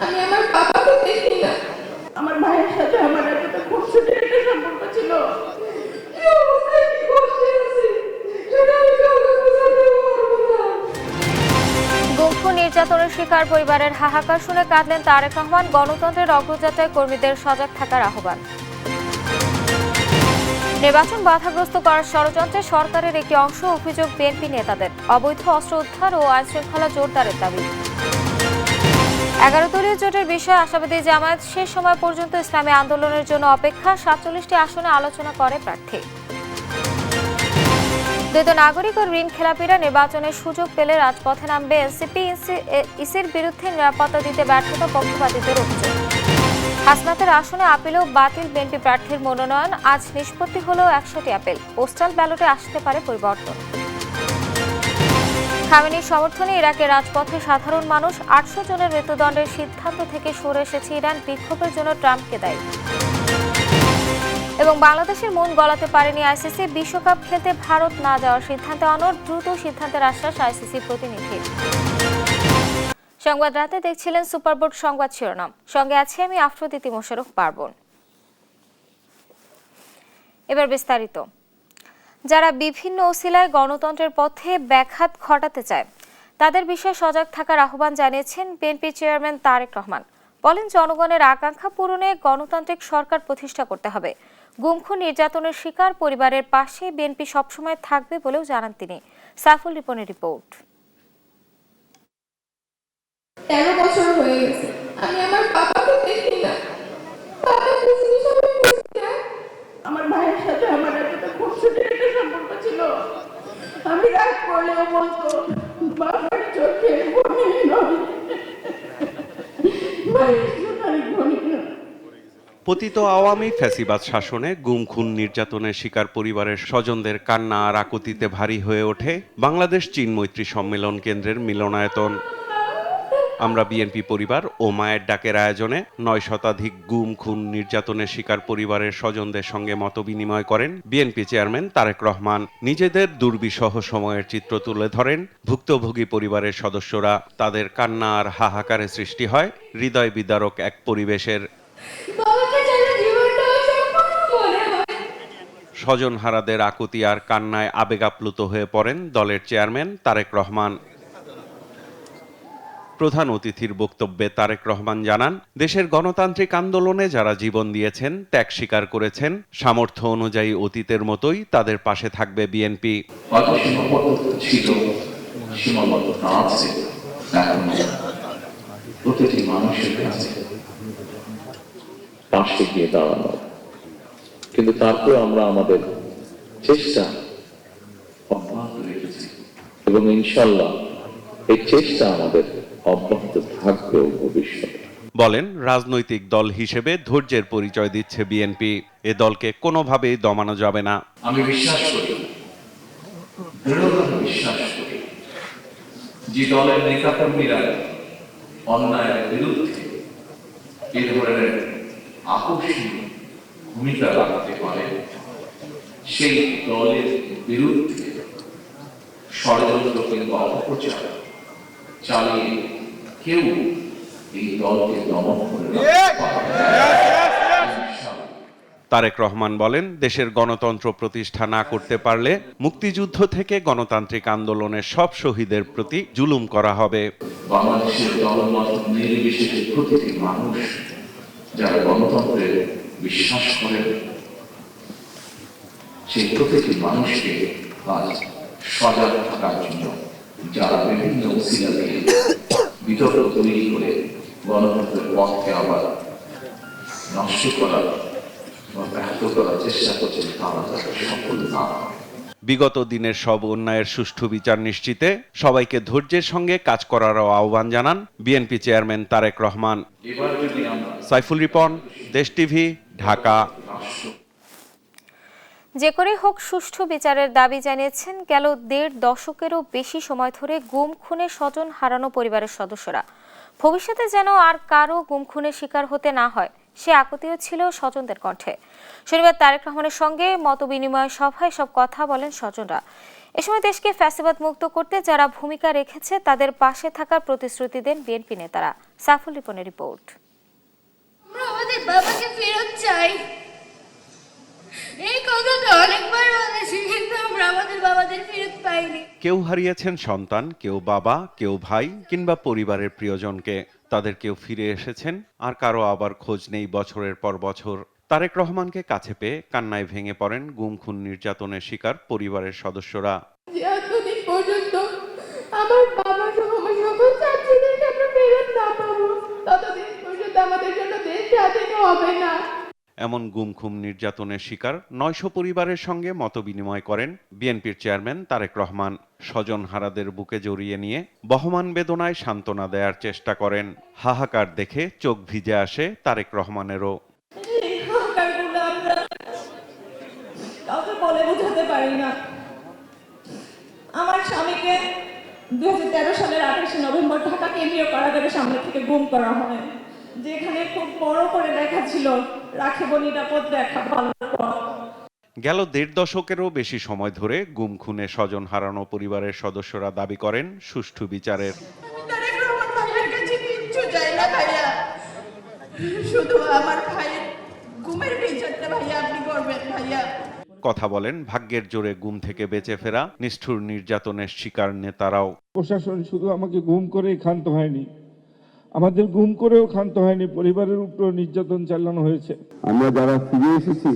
আমি আমার বাবাকে দেখি না। আমার ভাইয়ের সাথে আমার একটা খুনসুটির একটা সম্পর্ক ছিল। এই অবস্থায় কি করতে আছি সেটা আমি কাউকে বোঝাতে পারবো না। গুম খুন নির্যাতনের শিকার পরিবারের হাহাকার শুনে কাঁদলেন তারেক রহমান। গণতন্ত্রের অগ্রযাত্রায় কর্মীদের সজাগ থাকার আহ্বান। নির্বাচন বাধাগ্রস্ত করার ষড়যন্ত্রে সরকারের একটি অংশ অভিযোগ বিএনপি নেতাদের। অবৈধ অস্ত্র উদ্ধার ও আইনশৃঙ্খলা জোরদারের দাবি। 11 দলীয় জোটের বিষয়ে আশাবাদী জামায়াত। শেষ সময় পর্যন্ত ইসলামী আন্দোলনের জন্য অপেক্ষা। 47টি আসনে আলোচনা করে প্রার্থী। দ্বৈত নাগরিক ও ঋণ খেলাপিরা নির্বাচনের সুযোগ পেলে রাজপথে নামবে এনসিপি। ইসির বিরুদ্ধে নিরাপত্তা দিতে ব্যর্থতা পক্ষপাতিত্বের অভিযোগ। হাসনাতের আসনে আপিলেও বাতিল বিএনপি প্রার্থীর মনোনয়ন। আজ নিষ্পত্তি হলো 100টি আপিল। পোস্টাল ব্যালটে আসতে পারে পরিবর্তন। খামেনির সমর্থনে ইরাকের রাজপথে সাধারণ মানুষ। 800 জনের মৃত্যুদণ্ডের সিদ্ধান্ত থেকে সরে এসেছে ইরান। বিক্ষোভের জন্য ট্রাম্পকে দায়ী। এবং বাংলাদেশের মন গলাতে পারেনি আইসিসি। বিশ্বকাপ খেলতে ভারত না যাওয়ার সিদ্ধান্তে অনড়। দ্রুত সিদ্ধান্তের আশ্বাস আইসিসি প্রতিনিধির। সংবাদ রাতে দেখছিলেন সুপারবোর্ড সংবাদ শিরোনাম। সঙ্গে আছি আমি আফরোদিতি মোশাররফ পার্বণ। এবার বিস্তারিত। যারা বিভিন্ন ওসিলায় গণতন্ত্রের পথে ব্যাঘাত ঘটাতে চায় তাদের বিষয়ে সজাগ থাকার আহ্বান জানিয়েছেন বিএনপি চেয়ারম্যান তারেক রহমান। বলেন, জনগণের আকাঙ্ক্ষা পূরণে গণতান্ত্রিক সরকার প্রতিষ্ঠা করতে হবে। গুম খুন নির্যাতনের শিকার পরিবারের পাশে বিএনপি সবসময় থাকবে বলেও জানান তিনি। সাইফুল রিপনের রিপোর্ট। 13 বছর হয়ে গেছে আমি আমার বাবাকে দেখি না। বাবা পৃথিবী সবাই বুঝছে। আমার ভাইয়ের সাথে আমার একটা খুনসুটির একটা সম্পর্ক ছিল। আমি রাগ করলেও বলতো বাবার চোখে বনি নয়, ভাইয়ের চোখে বনি নয়। পতিত আওয়ামী ফ্যাসিবাদ শাসনে গুম খুন নির্যাতনের শিকার পরিবারের স্বজনদের কান্না আর আকুতিতে ভারী হয়ে ওঠে বাংলাদেশ চীন মৈত্রী সম্মেলন কেন্দ্রের মিলনায়তন। আমরা বিএনপি পরিবার ও মায়ের ডাকের আয়োজনে 9 শতাধিক গুম খুন নির্যাতনের শিকার পরিবারের স্বজনদের সঙ্গে মতবিনিময় করেন বিএনপি চেয়ারম্যান তারেক রহমান। নিজেদের দুর্বিষহ সময়ের চিত্র তুলে ধরেন ভুক্তভোগী পরিবারের সদস্যরা। তাদের কান্না আর হাহাকারে সৃষ্টি হয় হৃদয় বিদারক এক পরিবেশের। স্বজনহারাদের আকুতি আর কান্নায় আবেগাপ্লুত হয়ে পড়েন দলের চেয়ারম্যান তারেক রহমান। প্রধান অতিথির বক্তব্যে তারেক রহমান জানান, দেশের গণতান্ত্রিক আন্দোলনে যারা জীবন দিয়েছেন, ত্যাগ স্বীকার করেছেন, সামর্থ্য অনুযায়ী অতীতের মতোই তাদের পাশে থাকবে বিএনপি। প্রতিটি মানুষের কাছে পাশে গিয়ে দাঁড়ানো, কিন্তু তারপরে আমরা আমাদের চেষ্টা অব্যাহত রেখেছি এবং ইনশাল্লাহ এই চেষ্টা আমাদের অব্যাহত থাকবে ভবিষ্যতে। বলেন, রাজনৈতিক দল হিসেবে ধৈর্যের পরিচয় দিচ্ছে বিএনপি। এ দলকে কোনোভাবেই দমানো যাবে না। আমি বিশ্বাস করি, দৃঢ়ভাবে বিশ্বাস করি, যে দলের নেতাকর্মীরা অন্যায়ের বিরুদ্ধে এই ধরনের আকর্ষণীয় ভূমিকা রাখতে পারে, সেই দলের বিরুদ্ধে ষড়যন্ত্র কিংবা অপপ্রচার চালিয়ে কেউ এই দলকে দমন করে রাখতে পারবে না। তারেক রহমান বলেন, দেশের গণতন্ত্র প্রতিষ্ঠা না করতে পারলে মুক্তিযুদ্ধ থেকে গণতান্ত্রিক আন্দোলনের সব শহীদের প্রতি জুলুম করা হবে। বাংলাদেশের দলমত নির্বিশেষে প্রতিটি মানুষ যারা গণতন্ত্রে বিশ্বাস করেন, সেই প্রতিটি মানুষকে আজ সজাগ থাকার জন্য যারা বিভিন্ন উসিলা দিয়ে বিতর্ক তৈরি করে গণতন্ত্রের পথকে আবার নষ্ট করার বা ব্যাহত করার চেষ্টা করছেন, তারা সফল না হয়। বিগত দিনের সব অন্যায়ের সুষ্ঠু বিচার নিশ্চিতে সবাইকে ধৈর্যের সঙ্গে কাজ করারও আহ্বান জানান BNP chairman Tarique Rahman. Saiful Ripon, Desh TV, Dhaka. যে করে হোক সুষ্ঠু বিচারের দাবি জানিয়েছেন গেল 1.5 দশকেরও বেশি সময় ধরে গুম খুনে স্বজন হারানো পরিবারের সদস্যরা। ভবিষ্যতে যেন আর কারো গুম খুনের শিকার হতে না হয়, সে আকুতিও ছিল স্বজনদের কণ্ঠে। শনিবার তারেক রহমানের সঙ্গে মতবিনিময় সভায় সব কথা বলেন স্বজনরা। এ সময় দেশকে ফ্যাসিবাদ মুক্ত করতে যারা ভূমিকা রেখেছে তাদের পাশে থাকার প্রতিশ্রুতি দেন বিএনপি নেতারা। সাইফুল রিপনের রিপোর্ট। আমরা আমাদের বাবাকে ফেরত চাই, এই কথাটা অনেকবার বলেছি, কিন্তু আমরা আমাদের বাবাদের ফেরত পাইনি। কেউ হারিয়েছেন সন্তান, কেউ বাবা, কেউ ভাই কিংবা পরিবারের প্রিয়জনকে। তাদের কেউ ফিরে এসেছেন, আর কারো আবার খোঁজ নেই বছরের পর বছর। তারেক রহমানকে কাছে পেয়ে কান্নায় ভেঙে পড়েন গুম খুন নির্যাতনের শিকার পরিবারের সদস্যরা। যে এতদিন পর্যন্ত আমার বাবা সহ আমার সকল চাচিদেরকে আমরা ফেরত না পাবো, ততদিন পর্যন্ত আমাদের জন্য দেশ স্বাধীন হবে না। এমন গুম খুন নির্যাতনের শিকার ৯০০ পরিবারের সঙ্গে মতবিনিময় করেন বিএনপির চেয়ারম্যান তারেক রহমান। স্বজনহারাদের বুকে জড়িয়ে নিয়ে বহমান বেদনায় সান্ত্বনা দেওয়ার চেষ্টা করেন। হাহাকার দেখে চোখ ভিজে আসে তারেক রহমানেরও। এই হাহাকারগুলো আমরা কাউকে বলে বোঝাতে পারি না। আমার স্বামীকে 2013 সালের 28 নভেম্বর ঢাকা কেন্দ্রীয় কারাগারের সামনে থেকে গুম করা হয়, যেখানে খুব বড় করে লেখা ছিল, রাখিব নিরাপদ দেখা ভালো পথ। গেল ১.৫ দশকেরও বেশি সময় ধরে গুম খুনে স্বজন হারানো পরিবারের সদস্যরা দাবি করেন সুষ্ঠু বিচারের। আমি তারেক রহমান ভাইয়ের কাছে কিচ্ছু চাই না ভাইয়া, শুধু আমার ভাইয়ের গুমের বিচারটা ভাইয়া আপনি করবেন ভাইয়া। কথা বলেন ভাগ্যের জোরে গুম থেকে বেঁচে ফেরা নিষ্ঠুর নির্যাতনের শিকার নেতারাও। প্রশাসন শুধু আমাকে গুম করেই ক্ষান্ত হয়নি, আমাদের গুম করেও ক্ষান্ত হয়নি, পরিবারের উপর নির্যাতন চালানো হয়েছে। আমরা যারা ফিরে এসেছি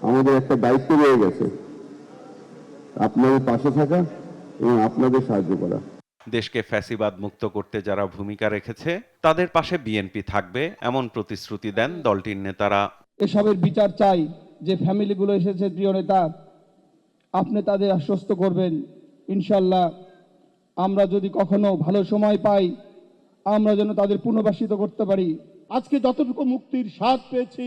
আমাদের একটা দায়িত্ব রয়ে গেছে, আপনাদের পাশে থাকা এবং আপনাদের সাহায্য করা। দেশকে ফ্যাসিবাদ মুক্ত করতে যারা ভূমিকা রেখেছে তাদের পাশে বিএনপি থাকবে, এমন প্রতিশ্রুতি দেন দলটির নেতারা। এসবের বিচার চাই। যে ফ্যামিলিগুলো এসেছে প্রিয় নেতা, আপনি তাদের আশ্বস্ত করবেন ইনশাল্লাহ আমরা যদি কখনো ভালো সময় পাই আমরা যেন তাদের পুনর্বাসিত করতে পারি। আজকে যতটুকু মুক্তির স্বাদ পেয়েছি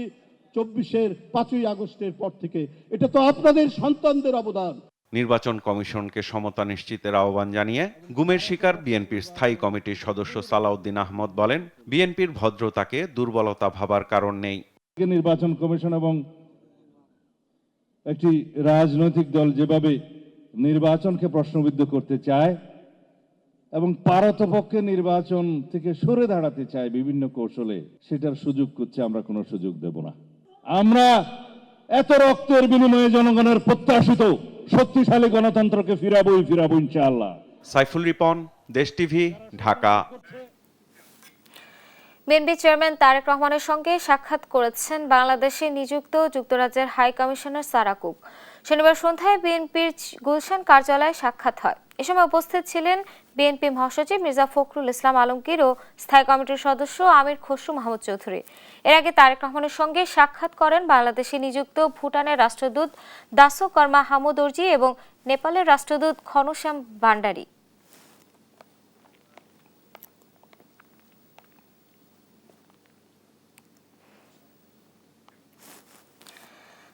24-এর 5ই আগস্টের পর থেকে, এটা তো আপনাদের সন্তানদের অবদান। নির্বাচন কমিশনকে সমতা নিশ্চিতের আহ্বান জানিয়ে গুমের শিকার বিএনপির স্থায়ী কমিটির সদস্য সালাউদ্দিন আহমদ বলেন, বিএনপির ভদ্রতাকে দুর্বলতা ভাবার কারণ নেই। নির্বাচন কমিশন এবং একটি রাজনৈতিক দল যেভাবে নির্বাচনকে প্রশ্নবিদ্ধ করতে চায় এবং পারতপক্ষে নির্বাচন থেকে সরে দাঁড়াতে চায় বিভিন্ন কৌশলে, সেটার সুযোগ করছে, আমরা কোনো সুযোগ দেব না। আমরা এত রক্তের বিনিময়ে জনগণের প্রত্যাশিত শক্তিশালী গণতন্ত্রকে ফিরাবো ইনশাআল্লাহ। Saiful Ripon, Desh TV, Dhaka. BNP chairman Tarek রহমানের সঙ্গে সাক্ষাৎ করেছেন বাংলাদেশে নিযুক্ত যুক্তরাজ্যের হাই কমিশনার সারা কুক। শনিবার সন্ধ্যায় বিএনপির গুলশান কার্যালয়ে সাক্ষাৎ হয়। এ সময় উপস্থিত ছিলেন বিএনপি মহাসচিব মির্জা ফখরুল ইসলাম আলমগীর ও স্থায়ী কমিটির সদস্য আমির খসরু মাহমুদ চৌধুরী। এর আগে তারেক রহমানের সঙ্গে সাক্ষাৎ করেন বাংলাদেশে নিযুক্ত ভুটানের রাষ্ট্রদূত দাসো কর্মা হামুদর্জি এবং নেপালের রাষ্ট্রদূত ঘনশ্যাম ভান্ডারী।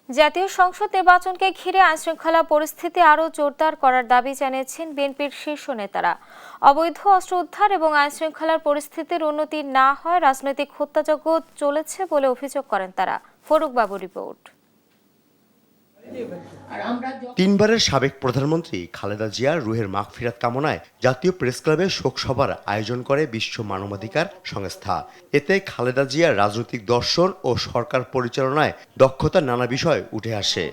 জাতীয় সংসদ নির্বাচনকে ঘিরে আইনশৃঙ্খলা পরিস্থিতি আরও জোরদার করার দাবি জানিয়েছেন বিএনপির শীর্ষ নেতারা। অবৈধ অস্ত্র উদ্ধার এবং আইনশৃঙ্খলার পরিস্থিতির উন্নতি না হয় রাজনৈতিক হত্যাযজ্ঞ চলেছে বলে অভিযোগ করেন তারা। ফরুক বাবু রিপোর্ট। তিনবারের সাবেক প্রধানমন্ত্রী খালেদা জিয়ার রুহের মাগফিরাত কামনায় জাতীয় প্রেস ক্লাবে শোকসভার আয়োজন করে বিশ্ব মানবাধিকার সংস্থা। এতে খালেদা জিয়ার রাজনৈতিক দর্শন ও সরকার পরিচালনায় দক্ষতার নানা বিষয় উঠে আসে।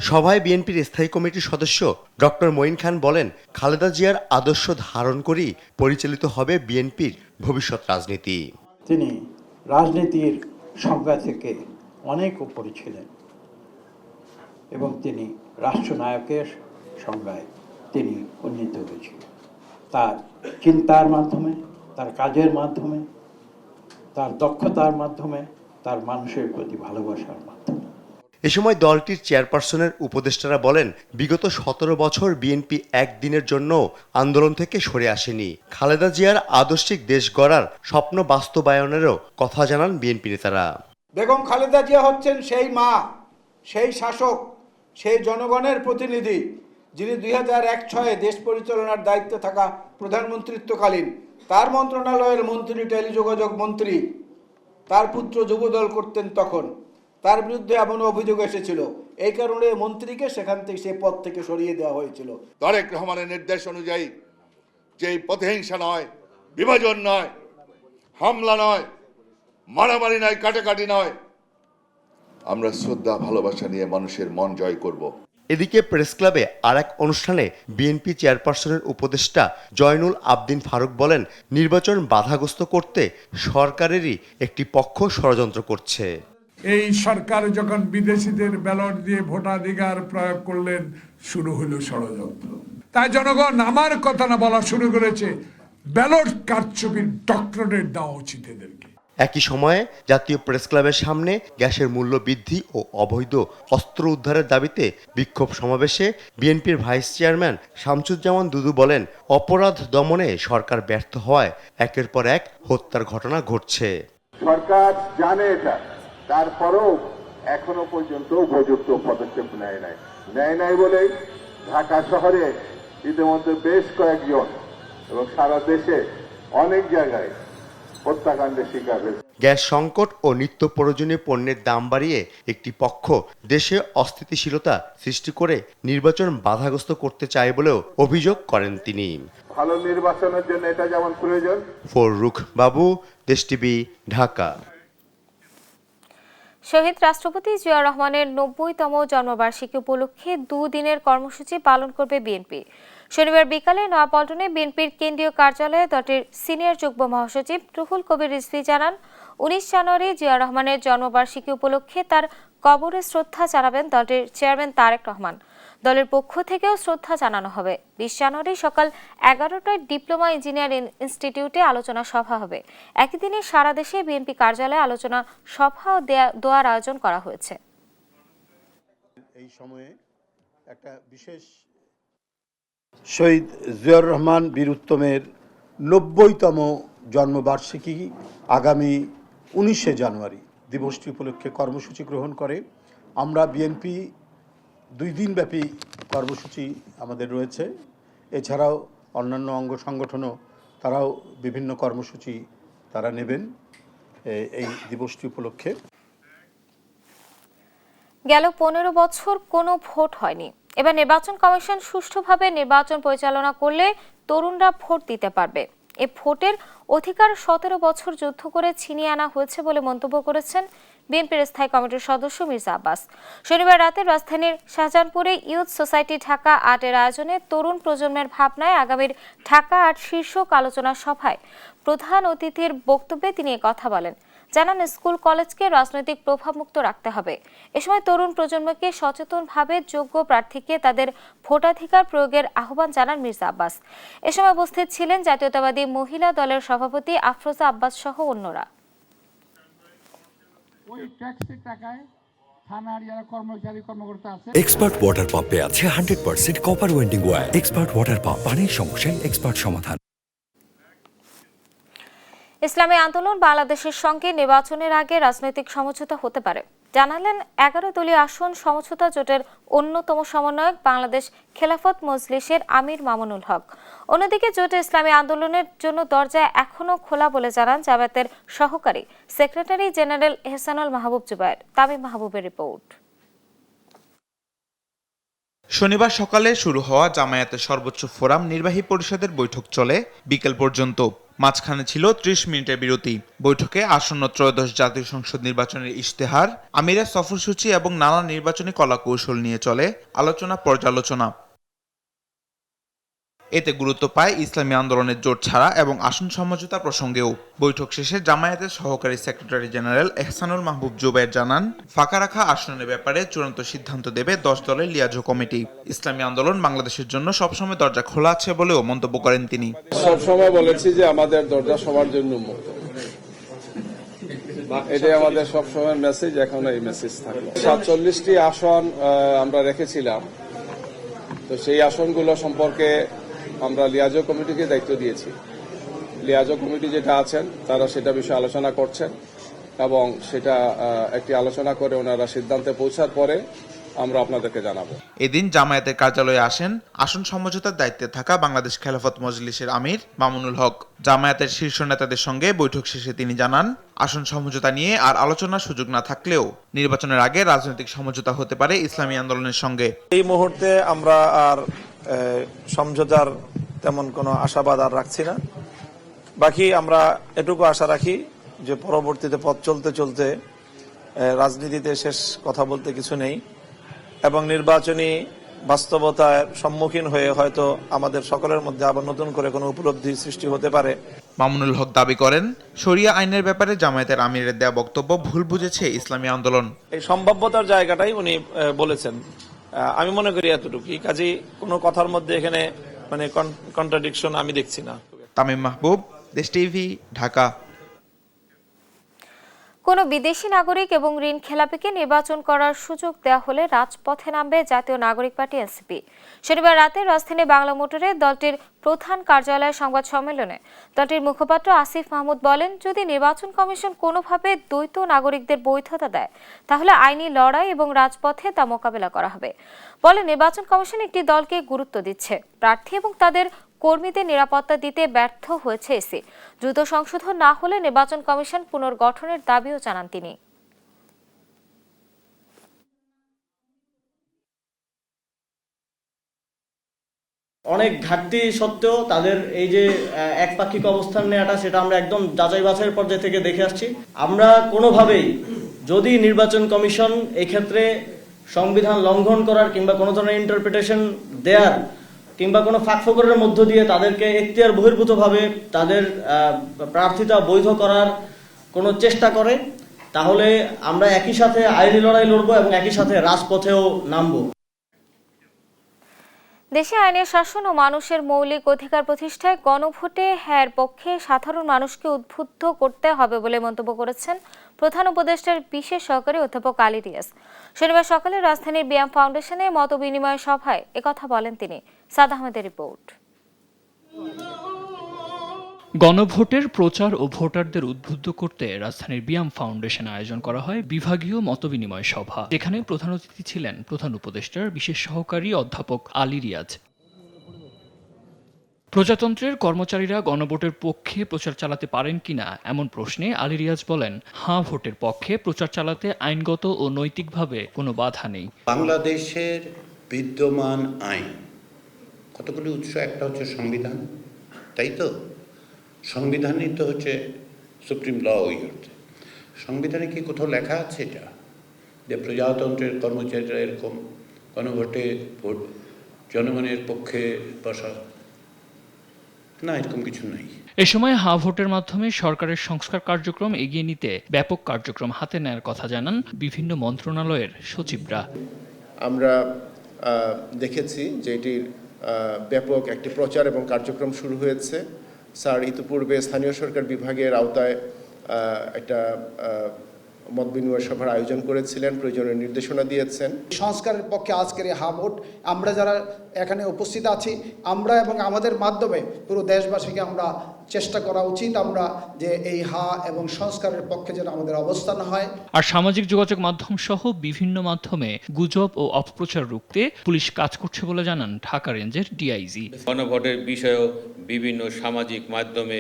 সভায় বিএনপির স্থায়ী কমিটির সদস্য ডক্টর মঈন খান বলেন, খালেদা জিয়ার আদর্শ ধারণ করেই পরিচালিত হবে বিএনপির ভবিষ্যৎ রাজনীতি। তিনি রাজনীতির সংজ্ঞা থেকে অনেক উপরে ছিলেন এবং তিনি রাষ্ট্রনায়কের সংজ্ঞায় তিনি উন্নীত হয়েছিলেন। তার চিন্তার মাধ্যমে, তার কাজের মাধ্যমে, তার দক্ষতার মাধ্যমে, তার মানুষের প্রতি ভালোবাসার মাধ্যমে। এ সময় দলটির চেয়ারপারসনের উপদেষ্টারা বলেন, বিগত 17 বছর বিএনপি একদিনের জন্য আন্দোলন থেকে সরে আসেনি। খালেদা জিয়ার আদর্শিক দেশ গড়ার স্বপ্ন বাস্তবায়নেরও কথা জানান বিএনপি নেতারা। বেগম খালেদা জিয়া হচ্ছেন সেই মা, সেই শাসক, সেই জনগণের প্রতিনিধি যিনি 2001-06 দেশ পরিচালনার দায়িত্বে থাকা প্রধানমন্ত্রিত্বকালীন তার মন্ত্রণালয়ের মন্ত্রী, টেলিযোগাযোগ মন্ত্রী, তার পুত্র যুবদল করতেন তখন। তার বিরুদ্ধে এমন অভিযোগ এসেছিল, এই কারণে মন্ত্রীকে সেখান থেকে সে পদ থেকে সরিয়ে দেওয়া হয়েছিল। তারেক রহমানের নির্দেশ অনুযায়ী যে প্রতিহিংসা নয়, বিভাজন নয়, হামলা নয়, মারামারি নয়, কাটাকাটি নয়, আমরা শ্রদ্ধা ভালোবাসা নিয়ে মানুষের মন জয় করব। এদিকে প্রেস ক্লাবে আর এক অনুষ্ঠানে বিএনপি চেয়ারপারসনের উপদেষ্টা জয়নুল আবদিন ফারুক বলেন, নির্বাচন বাধাগ্রস্ত করতে সরকারেরই একটি পক্ষ ষড়যন্ত্র করছে। এই সরকার যখন বিদেশিদের ব্যালট দিয়ে ভোটাধিকার প্রয়োগ করলেন, শুরু হলো ষড়যন্ত্র। তাই জনগণ আমার কথা না বলা শুরু করেছে, ব্যালট কারচুপির ডক্টরেট দেওয়া উচিত এদেরকে। একই সময়ে জাতীয় প্রেস ক্লাবের সামনে গ্যাসের মূল্য বৃদ্ধি ও অবৈধ অস্ত্র উদ্ধারের দাবিতে বিক্ষোভ সমাবেশে বিএনপির ভাইস চেয়ারম্যান শামসুজ্জামান দুদু বলেন, অপরাধ দমনে সরকার ব্যর্থ হওয়ায় একের পর এক হত্যার ঘটনা ঘটছে। সরকার জানে এটা, তারপরেও এখনো পর্যন্ত উপযুক্ত পদক্ষেপ নেয় নাই বলেই ঢাকা শহরে ইতিমধ্যে বেশ কয়েকজন এবং সারা দেশে অনেক জায়গায় হত্যাকাণ্ডের শিকার হয়েছে। গ্যাস সংকট ও নিত্য প্রয়োজনীয় পণ্যের দাম বাড়িয়ে একটি পক্ষ দেশে অস্থিতিশীলতা সৃষ্টি করে নির্বাচন বাধাগ্রস্ত করতে চায় বলেও অভিযোগ করেন তিনি। ভালো নির্বাচনের জন্য এটা যেমন প্রয়োজন। ফররুখ বাবু, দেশ টিভি, ঢাকা। শহীদ রাষ্ট্রপতি জিয়াউর রহমানের ৯০তম জন্মবার্ষিকী উপলক্ষে দুদিনের কর্মসূচি পালন করবে বিএনপি। শনিবার বিকালে নয়াপল্টনে বিএনপির কেন্দ্রীয় কার্যালয়ে দলটির সিনিয়র যুগ্ম মহাসচিব রুহুল কবির রিজভী জানান, ১৯ জানুয়ারি জিয়াউর রহমানের জন্মবার্ষিকী উপলক্ষে তার কবরে শ্রদ্ধা জানাবেন দলটির চেয়ারম্যান তারেক রহমান। দলের পক্ষ থেকেও শ্রদ্ধা জানানো হবে। ২০ জানুয়ারি সকাল ১১টায় ডিপ্লোমা ইঞ্জিনিয়ারিং ইনস্টিটিউটে আলোচনা সভা হবে। একই দিনে সারা দেশে বিএনপি কার্যালয়ে আলোচনা সভা ও দোয়ার আয়োজন করা হয়েছে। এই সময়ে একটা বিশেষ শহীদ জিয়াউর রহমান বীর উত্তমের ৯০তম জন্মবার্ষিকী আগামী ১৯শে জানুয়ারি দিবসটি উপলক্ষে কর্মসূচি গ্রহণ করে। আমরা বিএনপি 2 দিনব্যাপী কর্মসূচি আমাদের রয়েছে। এছাড়াও অন্যান্য অঙ্গ সংগঠনও তারাও বিভিন্ন কর্মসূচি তারা নেবেন এই দিবসটি উপলক্ষে। গেল ১৫ বছর কোনো ভোট হয়নি। এবার নির্বাচন কমিশন সুষ্ঠুভাবে নির্বাচন পরিচালনা করলে তরুণরা ভোট দিতে পারবে। এই ভোটের অধিকার ১৭ বছর যুদ্ধ করে ছিনিয়ে আনা হয়েছে বলে মন্তব্য করেছেন বিএনপির স্থায়ী কমিটির সদস্য মির্জা আব্বাস। শনিবার রাতে রাজধানীর শাহজাহানপুরে ইউথ সোসাইটি ঢাকা ৮-এর আয়োজনে তরুণ প্রজন্মের ভাবনায় আগামীর ঢাকা ৮ শীর্ষক আলোচনা সভায় প্রধান অতিথির বক্তব্যে তিনি কথা বলেন। জানান, স্কুল কলেজকে রাজনৈতিক প্রভাবমুক্ত রাখতে হবে। এ সময় তরুণ প্রজন্মকে সচেতনভাবে যোগ্য প্রার্থীকে তাদের ভোটাধিকার প্রয়োগের আহ্বান জানান মির্জা আব্বাস। এ সময় উপস্থিত ছিলেন জাতীয়তাবাদী মহিলা দলের সভাপতি আফরোজা আব্বাস সহ অন্যরা। এক্সপার্ট ওয়াটার পাম্পে আছে 100% copper winding wire. Expert water pump, পানির সমস্যায় এক্সপার্ট সমাধান। ইসলামী আন্দোলন বাংলাদেশের সঙ্গে নির্বাচনের আগে রাজনৈতিক সমঝোতা হতে পারে জানালেন 11 দলীয় আসন সমঝোতা জোটের অন্যতম সমন্বয়ক বাংলাদেশ খেলাফত মজলিসের আমির মামুনুল হক। অন্যদিকে জোটে ইসলামী আন্দোলনের জন্য দরজা এখনো খোলা বলে জানান জামায়াতের সহকারী সেক্রেটারি জেনারেল এহসানুল মাহবুব জুবায়ের। তামিম মাহবুবের রিপোর্ট। শনিবার সকালে শুরু হওয়া জামায়াতের সর্বোচ্চ ফোরাম নির্বাহী পরিষদের বৈঠক চলে বিকেল পর্যন্ত। মাঝখানে ছিল 30 মিনিটের বিরতি। বৈঠকে আসন্ন ত্রয়োদশ জাতীয় সংসদ নির্বাচনের ইশতেহার, আমিরের সফরসূচি এবং নানা নির্বাচনী কলাকৌশল নিয়ে চলে আলোচনা পর্যালোচনা। এতে গুরুত্ব পায় ইসলামী আন্দোলনের জোট ছাড়া এবং আসন সমঝোতা প্রসঙ্গেও। বৈঠক শেষে জামায়াতের সহকারী সেক্রেটারি জেনারেল এহসানুল মাহবুব জুবায়ের জানান, ফাঁকা রাখা আসনের ব্যাপারে চূড়ান্ত সিদ্ধান্ত দেবে 10 দলের লিয়াজো কমিটি। ইসলামী আন্দোলন বাংলাদেশের জন্য সবসময় দরজা খোলা আছে বলেও মন্তব্য করেন তিনি। সবসময় বলেছি যে আমাদের দরজা সবার জন্য উন্মুক্ত, এটাই আমাদের সবসময় মেসেজ, এখন এই মেসেজ থাকলো। 47টি আসন আমরা রেখেছিলাম, তো সেই আসনগুলো সম্পর্কে আমরা লিয়াজো কমিটিকে দায়িত্ব দিয়েছি। লিয়াজো কমিটি যেটা আছেন তারা সেটা বিষয়ে আলোচনা করছেন এবং সেটা একটি আলোচনা করে ওনারা সিদ্ধান্তে পৌঁছার পরে আমরা আপনাদেরকে জানাবো। এদিন জামায়াতের কার্যালয়ে আসেন আসন সমঝোতার দায়িত্বে থাকা বাংলাদেশ খেলাফত মজলিসের আমির মামুনুল হক। জামায়াতের শীর্ষ নেতাদের সঙ্গে বৈঠক শেষে তিনি জানান, আসন সমঝোতা নিয়ে আর আলোচনার সুযোগ না থাকলেও নির্বাচনের আগে রাজনৈতিক সমঝোতা হতে পারে ইসলামী আন্দোলনের সঙ্গে। এই মুহূর্তে আমরা আর সমঝোতার তেমন কোনো আশাবাদ আর রাখছি না। বাকি আমরা এটুকু আশা রাখি যে পরবর্তীতে পথ চলতে চলতে রাজনীতিতে শেষ কথা বলতে কিছু নেই এবং নির্বাচনী বাস্তবতার সম্মুখীন হয়ে হয়তো আমাদের সকলের মধ্যে আবার নতুন করে কোনো উপলব্ধি সৃষ্টি হতে পারে। মামুনুল হক দাবি করেন, শরিয়া আইনের ব্যাপারে জামায়াতের আমিরের দেয়া বক্তব্য ভুল বুঝেছে ইসলামী আন্দোলন। এই সম্ভাব্যতার জায়গাটাই উনি বলেছেন। আমি মনে করি এতটুকুই, কাজেই কোনো কথার মধ্যে এখানে মানে কন্ট্রাডিকশন আমি দেখছি না। তামিম মাহবুব, দেশ টিভি, ঢাকা। কোনো বিদেশি নাগরিক এবং ঋণ খেলাপিকে নির্বাচন করার সুযোগ দেওয়া হলে রাজপথে নামবে জাতীয় নাগরিক পার্টি এনসিপি। শনিবার রাতে রাজধানী বাংলা মোটরে দলটির প্রধান কার্যালয়ে সংবাদ সম্মেলনে দলটির মুখপাত্র আসিফ মাহমুদ বলেন, যদি নির্বাচন কমিশন কোনোভাবে দ্বৈত নাগরিকদের বৈধতা দেয় তাহলে আইনি লড়াই এবং রাজপথে তা মোকাবেলা করা হবে। বলে, নির্বাচন কমিশন একটি দলকে গুরুত্ব দিচ্ছে, প্রার্থী এবং তাদের কর্মীদের নিরাপত্তা দিতে ব্যর্থ হয়েছে ইসি। দ্রুত সংশোধন না হলে নির্বাচন কমিশন পুনর্গঠনের দাবিও জানান তিনি। অনেক ঘাটতি সত্ত্বেও তাদের এই যে একপাক্ষিক অবস্থান নেওয়াটা, সেটা আমরা একদম যাচাই বাছাইয়ের পর্যায় থেকে দেখে আসছি। আমরা কোনোভাবেই যদি নির্বাচন কমিশন এই ক্ষেত্রে সংবিধান লঙ্ঘন করার কিংবা কোনো ধরনের ইন্টারপ্রিটেশন দেওয়ার কিংবা কোনো ফাঁকফোকরের মধ্য দিয়ে তাদেরকে এখতিয়ার বহির্ভূতভাবে তাদের প্রার্থিতা বৈধ করার কোনো চেষ্টা করে, তাহলে আমরা একই সাথে আইনি লড়াই লড়বো এবং একই সাথে রাজপথেও নামবো। দেশে আইনের শাসন ও মানুষের মৌলিক অধিকার প্রতিষ্ঠায় গণভোটে হ্যাঁর পক্ষে সাধারণ মানুষকে উদ্বুদ্ধ করতে হবে বলে মন্তব্য করেছেন প্রধান উপদেষ্টার বিশেষ সহকারী অধ্যাপক আলী রিয়াজ। শনিবার সকালে রাজধানীর বিয়াম ফাউন্ডেশনে মতবিনিময় সভায় একথা বলেন তিনি। সাদ আহমেদের রিপোর্ট। গণভোটের প্রচার ও ভোটারদের উদ্বুদ্ধ করতে রাজধানীর বিয়াম ফাউন্ডেশনে আয়োজন করা হয় বিভাগীয় মতবিনিময় সভা, যেখানে প্রধান অতিথি ছিলেন প্রধান উপদেষ্টার বিশেষ সহকারী অধ্যাপক আলী রিয়াজ। প্রজাতন্ত্রের কর্মচারীরা গণভোটের পক্ষে প্রচার চালাতে পারেন কিনা এমন প্রশ্নে আলী রিয়াজ বলেন, হাঁ ভোটের পক্ষে প্রচার চালাতে আইনগত ও নৈতিকভাবে কোনো বাধা নেই। বাংলাদেশের বিদ্যমান আইন কতগুলি উৎস, একটা হচ্ছে সংবিধান, তাই তো? সংবিধানই তো হচ্ছে সুপ্রিম ল। ওই অর্থে সংবিধানে কি কোথাও লেখা আছে এটা যে প্রজাতন্ত্রের কর্মচারীরা এরকম গণভোটে ভোট জনগণের পক্ষে বসা? না, এরকম কিছু নাই। এ সময় হাঁ ভোটের মাধ্যমে সরকারের সংস্কার কার্যক্রম এগিয়ে নিতে ব্যাপক কার্যক্রম হাতে নেওয়ার কথা জানান বিভিন্ন মন্ত্রণালয়ের সচিবরা। আমরা দেখেছি যে এটির ব্যাপক একটি প্রচার এবং কার্যক্রম শুরু হয়েছে। স্যার ইতিপূর্বে স্থানীয় সরকার বিভাগের আওতায় একটা মত বিনিময় সভার আয়োজন করেছিলেন, প্রয়োজনীয় নির্দেশনা দিয়েছেন। সংস্কারের পক্ষে আজকের এই হা ভোট, আমরা যারা এখানে উপস্থিত আছি, আমরা এবং আমাদের মাধ্যমে পুরো দেশবাসীকে আমরা চেষ্টা করা উচিত আমরা যে এই হা এবং সংস্কারের পক্ষে যেন আমাদের অবস্থান হয়। আর সামাজিক যোগাযোগ মাধ্যম সহ বিভিন্ন মাধ্যমে গুজব ও অপপ্রচার রুখতে পুলিশ কাজ করছে বলে জানান ঢাকা রেঞ্জের ডিআইজি। গণভোটের বিষয়েও বিভিন্ন সামাজিক মাধ্যমে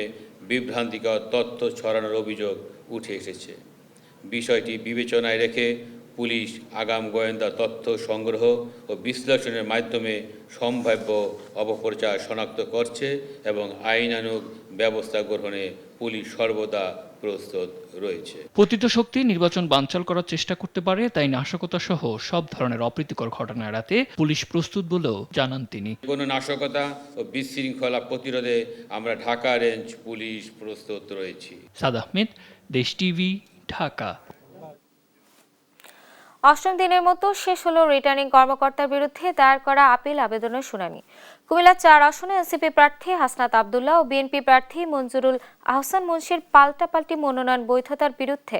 বিভ্রান্তিকর তথ্য ছড়ানোর অভিযোগ উঠে এসেছে। বিষয়টি বিবেচনায় রেখে পুলিশ আগাম গোয়েন্দা তথ্য সংগ্রহ ও বিশ্লেষণের মাধ্যমে সম্ভাব্য অপপ্রচার শনাক্ত করছে এবং আইনানুগ ব্যবস্থা গ্রহণে পুলিশ সর্বদা প্রস্তুত রয়েছে। পতিত শক্তি নির্বাচন বানচাল করার চেষ্টা করতে পারে, তাই নাশকতা সহ সব ধরনের অপ্রীতিকর ঘটনা এড়াতে পুলিশ প্রস্তুত বলেও জানান তিনি। কোনো নাশকতা ও বিশৃঙ্খলা প্রতিরোধে আমরা ঢাকা রেঞ্জ পুলিশ প্রস্তুত রয়েছি। সাদ আহমেদ, দেশ টিভি, ঢাকা। অষ্টম দিনের মতো শেষ হলো রিটার্নিং কর্মকর্তার বিরুদ্ধে দায়ের করা আপিল আবেদনের শুনানি। কুমিল্লা 4 আসনে এনসিপি প্রার্থী হাসনাত আব্দুল্লাহ ও বিএনপি প্রার্থী মঞ্জুরুল আহসান মুন্সির পাল্টাপাল্টি মনোনয়ন বৈধতার বিরুদ্ধে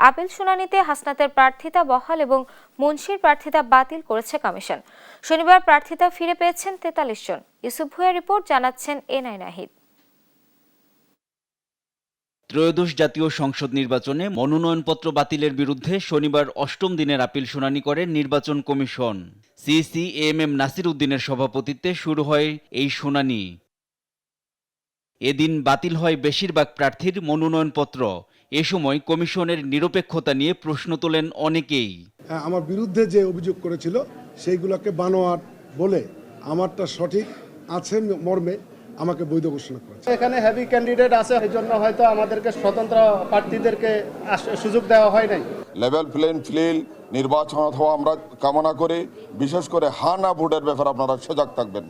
আপিল শুনানিতে হাসনাতের প্রার্থিতা বহাল এবং মুন্সির প্রার্থিতা বাতিল করেছে কমিশন। শনিবার প্রার্থিতা ফিরে পেয়েছেন 43 জন। ইউসুফ ভুঁইয়ার রিপোর্ট, জানাচ্ছেন এনআই নাহিদ। ত্রয়োদশ জাতীয় সংসদ নির্বাচনে মনোনয়নপত্র বাতিলের বিরুদ্ধে শনিবার ৮ম দিনের আপিল শুনানি করে নির্বাচন কমিশন। সিসি-এএমএম নাসির উদ্দিনের সভাপতিত্বে শুরু হয় এই শুনানি। এদিন বাতিল হয় বেশিরভাগ প্রার্থীর মনোনয়নপত্র। এ সময় কমিশনের নিরপেক্ষতা নিয়ে প্রশ্ন তোলেন অনেকেই। আমার বিরুদ্ধে যে অভিযোগ করেছিল সেইগুলোকে বানোয়াট বলে আমারটা সঠিক আছে মর্মে আমাকে বৈধ ঘোষণা করেছে। এখানে হেভি ক্যান্ডিডেট আছে, এই জন্য হয়তো আমাদেরকে স্বতন্ত্র প্রার্থীদেরকে সুযোগ দেওয়া হয় নাই। লেভেল প্লেইং ফিল্ড নির্বাচন অথবা আমরা কামনা করি, বিশেষ করে হা না ভোটের ব্যাপারে আপনারা সজাগ থাকবেন।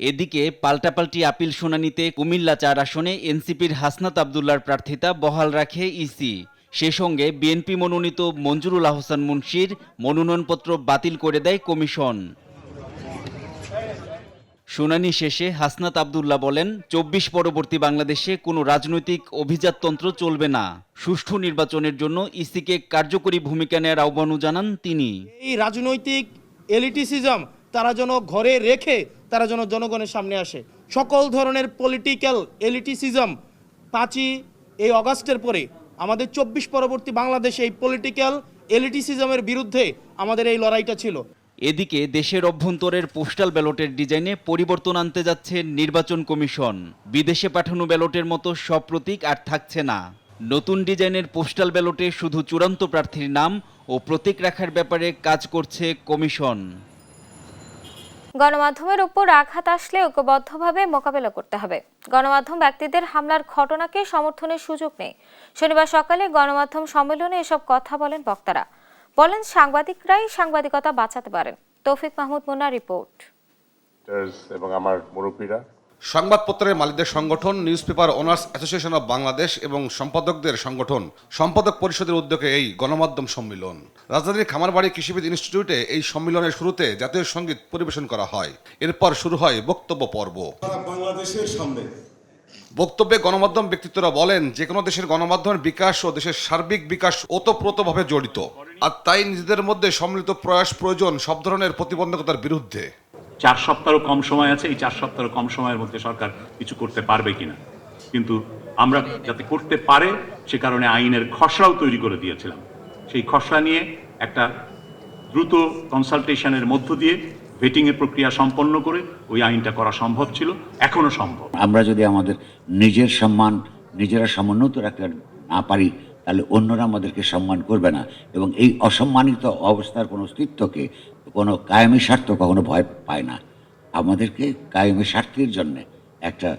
এদিকে পাল্টাপাল্টি আপিল শুনানিতে কুমিল্লা ৪ আসনে এনসিপির হাসনাত আব্দুল্লাহর প্রার্থিতা বহাল রাখে ইসি। সে সঙ্গে বিএনপি মনোনীত মঞ্জুরুল আহসান মুন্সির মনোনয়নপত্র বাতিল করে দেয় কমিশন। শুনানি শেষে হাসনাত আব্দুল্লাহ বলেন, ২৪ পরবর্তী বাংলাদেশে কোনো রাজনৈতিক অভিজাততন্ত্র চলবে না। সুষ্ঠু নির্বাচনের জন্য ইসিকে কার্যকরী ভূমিকা নেওয়ার আহ্বানও জানান তিনি। এই রাজনৈতিক এলিটিসিজম তারা যেন ঘরে রেখে তারা যেন জনগণের সামনে আসে। সকল ধরনের পলিটিক্যাল এলিটিসিজম 5ই অগাস্টের পরে আমাদের ২৪ পরবর্তী বাংলাদেশে এই পলিটিক্যাল এলিটিসিজমের বিরুদ্ধে আমাদের এই লড়াইটা ছিল। এদিকে দেশের অভ্যন্তরের পোস্টাল ব্যালটের ডিজাইনে পরিবর্তন আনতে যাচ্ছে নির্বাচন কমিশন। বিদেশে পাঠানো ব্যালটের মতো সব প্রতীক আর থাকছে না। নতুন ডিজাইনের পোস্টাল ব্যালটে শুধু চূড়ান্ত প্রার্থীর নাম ও প্রতীক রাখার ব্যাপারে কাজ করছে কমিশন। গণমাধ্যমের উপর আঘাত আসলে ঐক্যবদ্ধভাবে মোকাবেলা করতে হবে। গণমাধ্যম ব্যক্তিদের হামলার ঘটনাকে সমর্থনের সুযোগ নেই। শনিবার সকালে গণমাধ্যম সম্মেলনে এসব কথা বলেন বক্তারা। বলেন, সাংবাদিকরাই সাংবাদিকতা বাঁচাতে পারেন। তৌফিক মাহমুদ মুন্না রিপোর্ট। এবং আমার মুরব্বীরা, সংবাদপত্রের মালিকদের সংগঠন newspaper owners association of Bangladesh এবং সম্পাদকদের সংগঠন সম্পাদক পরিষদের উদ্যোগে এই গণমাধ্যম সম্মেলন। রাজধানীর খামারবাড়ি কৃষিবিদ ইনস্টিটিউটে এই সম্মেলনের শুরুতে জাতীয় সঙ্গীত পরিবেশন করা হয়। এরপর শুরু হয় বক্তব্য পর্ব। বাংলাদেশের সামনে বক্তব্যে গণমাধ্যম ব্যক্তিত্বরা বলেন, যে কোনো দেশের গণমাধ্যমের বিকাশ ও দেশের সার্বিক বিকাশ ওতপ্রোতভাবে জড়িত, আর তাই নিজেদের মধ্যে সম্মিলিত প্রয়াস প্রয়োজন সব ধরনের প্রতিবন্ধকতার বিরুদ্ধে। 4 সপ্তাহ কম সময় আছে, এই 4 সপ্তাহ কম সময়ের মধ্যে সরকার কিছু করতে পারবে কিনা, কিন্তু আমরা যাতে করতে পারে সে কারণে আইনের খসড়াও তৈরি করে দিয়েছিলাম। সেই খসড়া নিয়ে একটা দ্রুত কনসালটেশনের মধ্য দিয়ে ভেটিংয়ের প্রক্রিয়া সম্পন্ন করে ওই আইনটা করা সম্ভব ছিল, এখনো সম্ভব। আমরা যদি আমাদের নিজের সম্মান নিজেরা সমুন্নত রাখতে না পারি, তাহলে অন্যরা আমাদেরকে সম্মান করবে না, এবং এই অসম্মানিত অবস্থার কোনো অস্তিত্বকে কোনো কায়েমি স্বার্থ কখনো ভয় পায় না। আমাদেরকে কায়েমি স্বার্থের জন্য একটা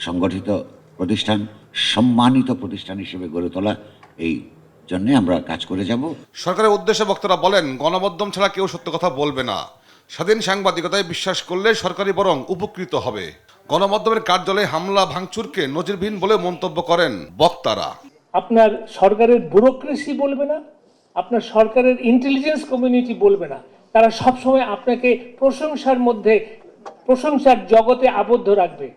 সংগঠিত প্রতিষ্ঠান, সম্মানিত প্রতিষ্ঠান হিসেবে গড়ে তোলা, এই জন্য আমরা কাজ করে যাব। সরকারের উদ্দেশ্যে বক্তারা বলেন, গণমাধ্যম ছাড়া কেউ সত্য কথা বলবে না। স্বাধীন সাংবাদিকতায় বিশ্বাস করলে সরকারই বরং উপকৃত হবে। গণমাধ্যমের কার্যালয়ে হামলা ভাঙচুরকে নজিরবিহীন বলে মন্তব্য করেন বক্তারা। আপনার সরকারের ব্যুরোক্রেসি বলবে না, আপনার সরকারের ইন্টেলিজেন্স কমিউনিটি বলবে না, তারা সবসময় আপনাকে প্রশংসার মধ্যে, প্রশংসার জগতে আবদ্ধ রাখবে।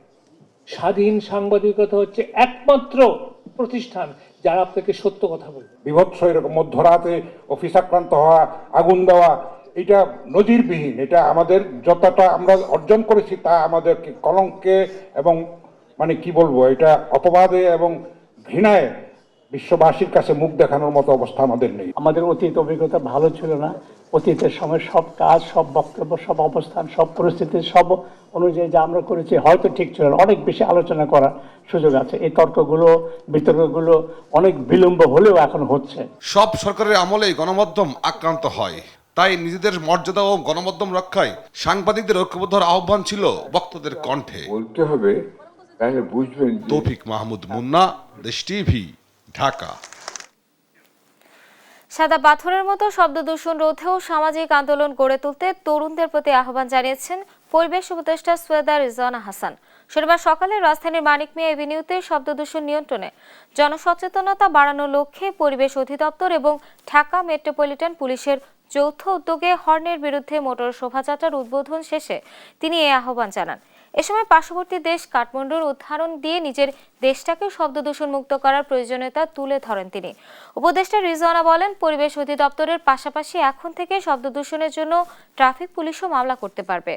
স্বাধীন সাংবাদিকতা হচ্ছে একমাত্র প্রতিষ্ঠান যারা আপনাকে সত্য কথা বলবে। বিভৎস এরকম মধ্যরাতে অফিস আক্রান্ত হওয়া, আগুন দেওয়া, এটা নজিরবিহীন। এটা আমাদের যতটা আমরা অর্জন করেছি তা আমাদেরকে কলঙ্কে এবং মানে কি বলবো, এটা অপবাদে এবং ঘৃণায় বিশ্ববাসীর কাছে মুখ দেখানোর মতো অবস্থা আমাদের নেই। আমাদের অতীত অভিজ্ঞতা ভালো ছিল না। অতীতের সময় সব কাজ, সব বক্তব্য, সব অবস্থান, সব পরিস্থিতি, সব অনুযায়ী যা আমরা করেছি হয়তো ঠিক ছিল না। অনেক বেশি আলোচনা করার সুযোগ আছে। এই তর্কগুলো, বিতর্কগুলো অনেক বিলম্ব হলেও এখন হচ্ছে। সব সরকারের আমলেই গণমাধ্যম আক্রান্ত হয়, তাই নিজেদের মর্যাদা ও গণমাধ্যম রক্ষায় সাংবাদিকদের ঐক্যবদ্ধ আহ্বান ছিল বক্তাদের কণ্ঠে। বলতে হবে, তাহলে বুঝবেন। তৌফিক মাহমুদ মুন্না, দেশ টিভি, ঢাকা। সাদা পাথরের মতো শব্দ দূষণ রোধেও সামাজিক আন্দোলন গড়ে তুলতে তরুণদের প্রতি আহ্বান জানিয়েছেন পরিবেশ উপদেষ্টা সৈয়দা রিজওয়ানা হাসান। শনিবার সকালে রাজধানীর মানিক মিয়া এভিনিউতে শব্দ দূষণ নিয়ন্ত্রণে জনসচেতনতা বাড়ানোর লক্ষ্যে পরিবেশ অধিদপ্তর এবং ঢাকা মেট্রোপলিটন পুলিশের যৌথ উদ্যোগে হর্নের বিরুদ্ধে মোটর শোভাযাত্রার উদ্বোধন শেষে তিনি এই আহ্বান জানান। এ সময় পার্শ্ববর্তী দেশ কাঠমান্ডুর উদাহরণ দিয়ে নিজের দেশটাকে শব্দ দূষণ মুক্ত করার প্রয়োজনীয়তা তুলে ধরেন তিনি। উপদেষ্টা রিজওয়ানা বলেন, পরিবেশ অধিদপ্তরের পাশাপাশি এখন থেকে শব্দ দূষণের জন্য ট্রাফিক পুলিশও মামলা করতে পারবে।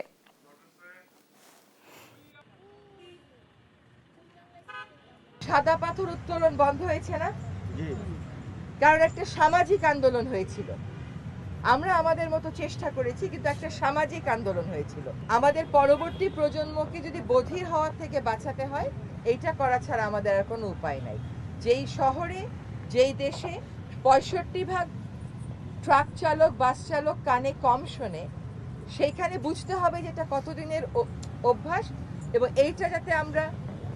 সাদা পাথর উত্তোলন বন্ধ হয়েছে না? কারণ একটা সামাজিক আন্দোলন হয়েছিল। আমরা আমাদের মতো চেষ্টা করেছি, কিন্তু একটা সামাজিক আন্দোলন হয়েছিল। আমাদের পরবর্তী প্রজন্মকে যদি বধির হওয়ার থেকে বাঁচাতে হয়, এইটা করা ছাড়া আমাদের আর কোনো উপায় নাই। যেই শহরে, যেই দেশে 65% ট্রাক চালক, বাস চালক কানে কম শোনে, সেইখানে বুঝতে হবে যে এটা কতদিনের অভ্যাস, এবং এইটা যাতে আমরা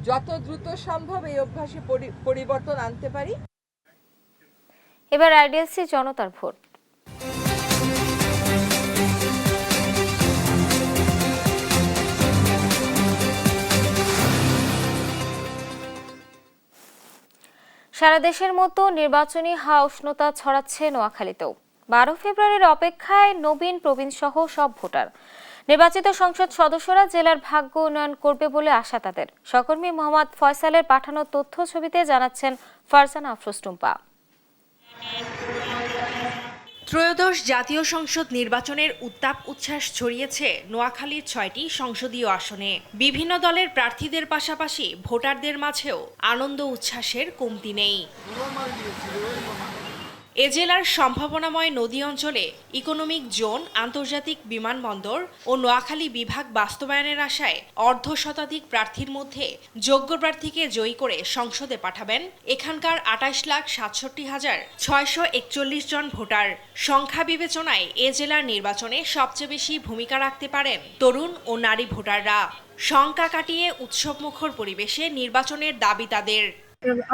যত দ্রুত সম্ভব এই অভ্যাসে পরিবর্তন আনতে পারি। এবার আইডিএলসি জনতার ভোট। সারা দেশের মতো নির্বাচনী হাওয়া উষ্ণতা ছড়াচ্ছে নোয়াখালীতেও। 12 ফেব্রুয়ারির অপেক্ষায় নবীন প্রবীণ সহ সব ভোটার। নির্বাচিত সংসদ সদস্যরা জেলার ভাগ্য উন্নয়ন করবে বলে আশা তাদের। সহকর্মী মোহাম্মদ ফয়সালের পাঠানো তথ্য ছবিতে জানাচ্ছেন ফারজানা আফরোজ টুম্পা। ত্রয়োদশ জাতীয় সংসদ নির্বাচনের উত্তাপ উচ্ছ্বাস ছড়িয়েছে নোয়াখালীর 6টি সংসদীয় আসনে। বিভিন্ন দলের প্রার্থীদের পাশাপাশি ভোটারদের মাঝেও আনন্দ উচ্ছ্বাসের কমতি নেই। এ জেলার সম্ভাবনাময় নদী অঞ্চলে ইকোনমিক জোন, আন্তর্জাতিক বিমানবন্দর ও নোয়াখালী বিভাগ বাস্তবায়নের আশায় অর্ধশতাধিক প্রার্থীর মধ্যে যোগ্য প্রার্থীকে জয়ী করে সংসদে পাঠাবেন এখানকার 28,67,641 জন ভোটার। সংখ্যা বিবেচনায় এ জেলার নির্বাচনে সবচেয়ে বেশি ভূমিকা রাখতে পারেন তরুণ ও নারী ভোটাররা। শঙ্কা কাটিয়ে উৎসবমুখর পরিবেশে নির্বাচনের দাবি তাদের।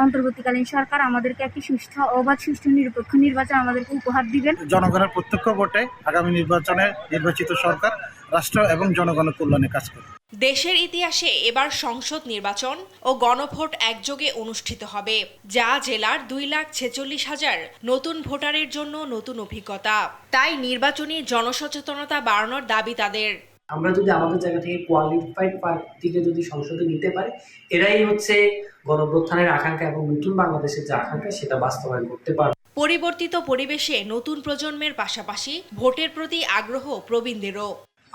অন্তর্বর্তীকালীন সরকার আমাদেরকে একটি সুষ্ঠু, অবাধ, সুষ্ঠু, নিরপেক্ষ নির্বাচন আমাদেরকে উপহার দিবেন। জনগণের প্রত্যক্ষ ভোটে আগামী নির্বাচনে নির্বাচিত সরকার রাষ্ট্র এবং জনগণের কল্যাণে কাজ করবে। দেশের ইতিহাসে এবার সংসদ নির্বাচন ও গণভোট একযোগে অনুষ্ঠিত হবে, যা জেলার 2,46,000 নতুন ভোটারের জন্য নতুন অভিজ্ঞতা। তাই নির্বাচনী জনসচেতনতা বাড়ানোর দাবি তাদের। আমরা যদি আমাদের জায়গা থেকে কোয়ালিফাইড প্রার্থীকে যদি সংসদে নিতে পারি, এরাই হচ্ছে গণঅভ্যুত্থানের আকাঙ্ক্ষা এবং নতুন বাংলাদেশের যে আকাঙ্ক্ষা সেটা বাস্তবায়ন করতে পারবে। পরিবর্তিত পরিবেশে নতুন প্রজন্মের পাশাপাশি ভোটের প্রতি আগ্রহ প্রবীণদেরও।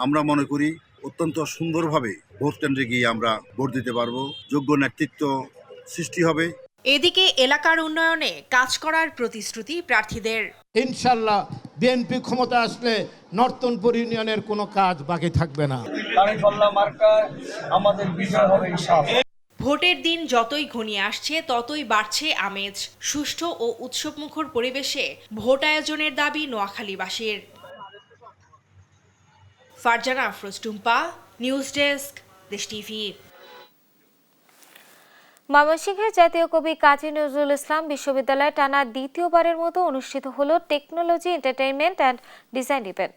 আমরা মনে করি অত্যন্ত সুন্দরভাবে ভোট কেন্দ্রে গিয়ে আমরা ভোট দিতে পারবো, যোগ্য নেতৃত্ব সৃষ্টি হবে। এদিকে এলাকার উন্নয়নে কাজ করার প্রতিশ্রুতি প্রার্থীদের। ইনশাল্লাহ বিএনপি ক্ষমতা আসলে নর্তনপুর ইউনিয়নের কোনো কাজ বাকি থাকবে না। আমাদের বিজয় হবে ইনশাআল্লাহ। ভোটের দিন যতই ঘনিয়ে আসছে ততই বাড়ছে আমেজ। সুষ্ঠু ও উৎসবমুখর পরিবেশে ভোট আয়োজনের দাবি নোয়াখালীবাসীর। ফারজানা আফরোজ টুম্পা, নিউজ ডেস্ক, দেশ টিভি। ময়মনসিংহের জাতীয় কবি কাজী নজরুল ইসলাম বিশ্ববিদ্যালয়ে টানা দ্বিতীয়বারের মতো অনুষ্ঠিত হলো technology, entertainment and design event.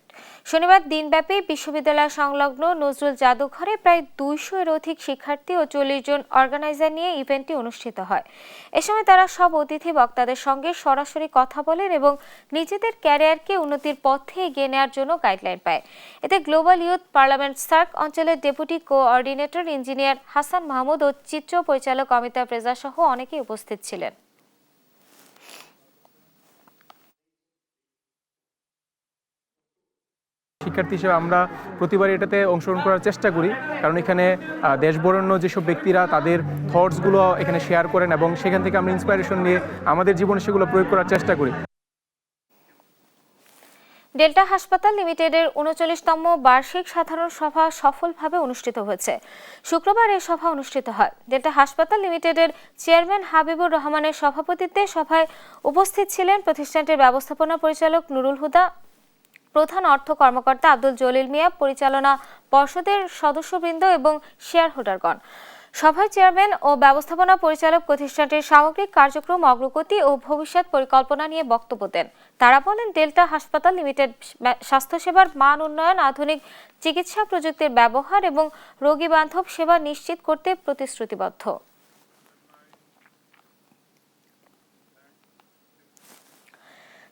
শনিবার দিনব্যাপী বিশ্ববিদ্যালয় সংলগ্ন নজরুল জাদুঘরে প্রায় 200-এর অধিক শিক্ষার্থী ও 40 জন অর্গানাইজার নিয়ে ইভেন্টটি অনুষ্ঠিত হয়। এ সময় তারা সব অতিথি বক্তাদের সঙ্গে সরাসরি কথা বলেন এবং নিজেদের ক্যারিয়ারকে উন্নতির পথে এগিয়ে নেওয়ার জন্য গাইডলাইন পায়। এতে গ্লোবাল ইউথ পার্লামেন্ট সার্ক অঞ্চলের deputy coordinator engineer Hasan Mahmud ও চিত্র পরিচালক অমিতাভ রেজা সহ অনেকেই উপস্থিত ছিলেন। শিক্ষার্থী হিসেবে আমরা প্রতিবার এটাতে অংশগ্রহণ করার চেষ্টা করি, কারণ এখানে দেশ বরেণ্য যেসব ব্যক্তিরা তাদের থটসগুলো এখানে শেয়ার করেন এবং সেখান থেকে আমরা ইন্সপাইরেশন নিয়ে আমাদের জীবনে সেগুলো প্রয়োগ করার চেষ্টা করি। ডেল্টা হাসপাতাল লিমিটেডের 39তম বার্ষিক সাধারণ সভা সফলভাবে অনুষ্ঠিত হয়েছে। শুক্রবার এই সভা অনুষ্ঠিত হয়। ডেল্টা হাসপাতাল লিমিটেডের চেয়ারম্যান হাবিবুর রহমানের সভাপতিত্বে সভায় উপস্থিত ছিলেন প্রতিষ্ঠানটির ব্যবস্থাপনা পরিচালক নুরুল হুদা, প্রধান অর্থ কর্মকর্তা আব্দুল জলিল মিয়া, পরিচালনা পর্ষদের সদস্যবৃন্দ এবং শেয়ার হোল্ডারগণ। সভায় চেয়ারম্যান ও ব্যবস্থাপনা পরিচালক প্রতিষ্ঠানটির সামগ্রিক কার্যক্রম, অগ্রগতি ও ভবিষ্যৎ পরিকল্পনা নিয়ে বক্তব্য দেন। তারা বলেন, ডেল্টা হাসপাতাল লিমিটেড স্বাস্থ্যসেবার মান উন্নয়ন, আধুনিক চিকিৎসা প্রযুক্তির ব্যবহার এবং রোগী বান্ধব সেবা নিশ্চিত করতে প্রতিশ্রুতিবদ্ধ।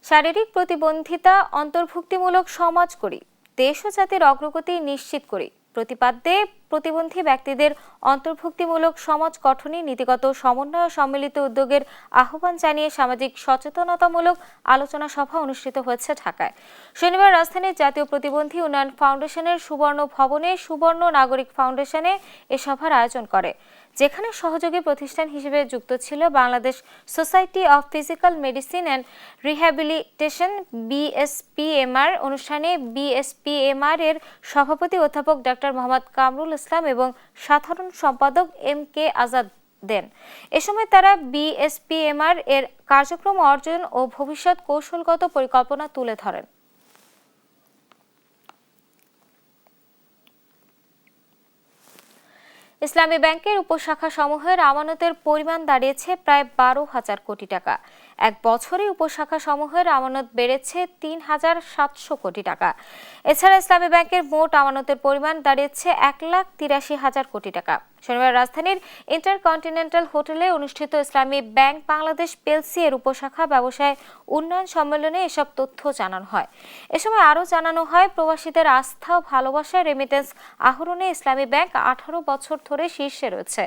শারীরিক প্রতিবন্ধিতা অন্তর্ভুক্তিমূলক সমাজ করি, দেশ ও জাতির অগ্রগতি নিশ্চিত করি প্রতিপাদ্যে প্রতিবন্ধী ব্যক্তিদের অন্তর্ভুক্তিমূলক সমাজ গঠনে নীতিগত সমন্বয় ও সম্মিলিত উদ্যোগের আহ্বান জানিয়ে সামাজিক সচেতনতামূলক আলোচনা সভা অনুষ্ঠিত হয়েছে ঢাকায়। শনিবার রাজধানীর জাতীয় প্রতিবন্ধী উন্নয়ন ফাউন্ডেশনের সুবর্ণ ভবনে সুবর্ণ নাগরিক ফাউন্ডেশনে এ সভার আয়োজন করে। যেখানে সহযোগী প্রতিষ্ঠান হিসেবে যুক্ত ছিল Bangladesh society of physical medicine and rehabilitation BSPMR। অনুষ্ঠানে BSPMR এর সভাপতি অধ্যাপক ডক্টর মোহাম্মদ কামরুল ইসলাম এবং সাধারণ সম্পাদক MK আজাদ দেন। এ সময় তারা BSPMR এর কার্যক্রম অর্জন ও ভবিষ্যৎ কৌশলগত পরিকল্পনা তুলে ধরেন। ইসলামী ব্যাংকের উপশাখা সমূহের আমানতের পরিমাণ দাঁড়িয়েছে প্রায় 12,000 কোটি টাকা। এক বছরে উপশাখা সমূহের আমানত বেড়েছে 3,700 কোটি টাকা। এছাড়া ইসলামী ব্যাংকের মোট আমানতের পরিমাণ দাঁড়িয়েছে 1,83,000 কোটি টাকা। শনিবার রাজধানীর ইন্টারকন্টিনেন্টাল হোটেলে অনুষ্ঠিত ইসলামী ব্যাংক বাংলাদেশ PLC এর উপশাখা ব্যবসায় উন্নয়ন সম্মেলনে এসব তথ্য জানানো হয়। এ সময় আরও জানানো হয়, প্রবাসীদের আস্থা ও ভালোবাসা রেমিটেন্স আহরণে ইসলামী ব্যাংক 18 বছর ধরে শীর্ষে রয়েছে।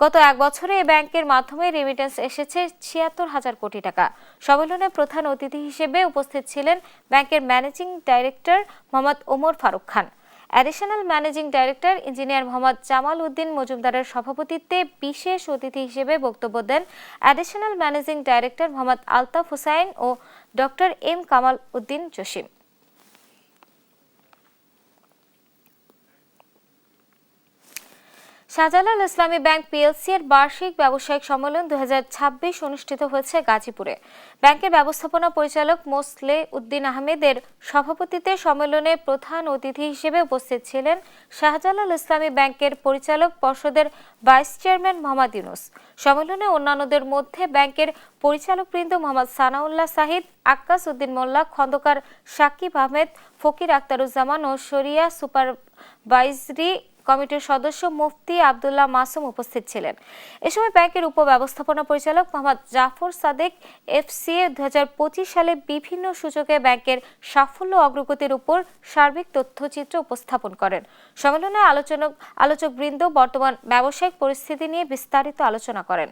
গত এক বছরে এই ব্যাংকের মাধ্যমে রেমিটেন্স এসেছে 76,000 কোটি টাকা। সম্মেলনে প্রধান অতিথি হিসেবে উপস্থিত ছিলেন ব্যাংকের managing director Mohammad Omar Faruk Khan. Additional managing director engineer Mohammad Jamal Uddin মজুমদারের সভাপতিত্বে বিশেষ অতিথি হিসেবে বক্তব্য দেন additional managing director Mohammad Altaf Hussain ও doctor M Kamal Uddin Jasim. Shahjalal Islami bank PLC এর বার্ষিক ব্যবসায়িক সম্মেলন 2026 অনুষ্ঠিত হয়েছে গাজীপুরে। ব্যাংকের ব্যবস্থাপনা পরিচালক মোসলে উদ্দিন আহমেদের সভাপতিত্বে সম্মেলনে প্রধান অতিথি হিসেবে উপস্থিত ছিলেন শাহজালাল ইসলামী ব্যাংকের পরিচালক পর্ষদের ভাইস চেয়ারম্যান মোহাম্মদ ইউনুস। সম্মেলনে অন্যান্যদের মধ্যে ব্যাংকের পরিচালকবৃন্দ মোহাম্মদ সানাউল্লাহ সাহিদ, আক্কাস উদ্দিন মোল্লা, খন্দকার সাকিব আহমেদ, ফকির আক্তারুজ্জামান ও শরিয়া সুপারভাইজরি কমিটির সদস্য মুফতি আব্দুল্লাহ মাসুম উপস্থিত ছিলেন। এ সময় ব্যাংকের উপব্যবস্থাপনা পরিচালক মোহাম্মদ জাফর সাদেক FCA 2025 সালে বিভিন্ন সূচকে ব্যাংকের সাফল্য অগ্রগতির উপর সার্বিক তথ্যচিত্র উপস্থাপন করেন। সম্মেলনে আলোচকবৃন্দ বর্তমান ব্যবসায়িক পরিস্থিতি নিয়ে বিস্তারিত আলোচনা করেন।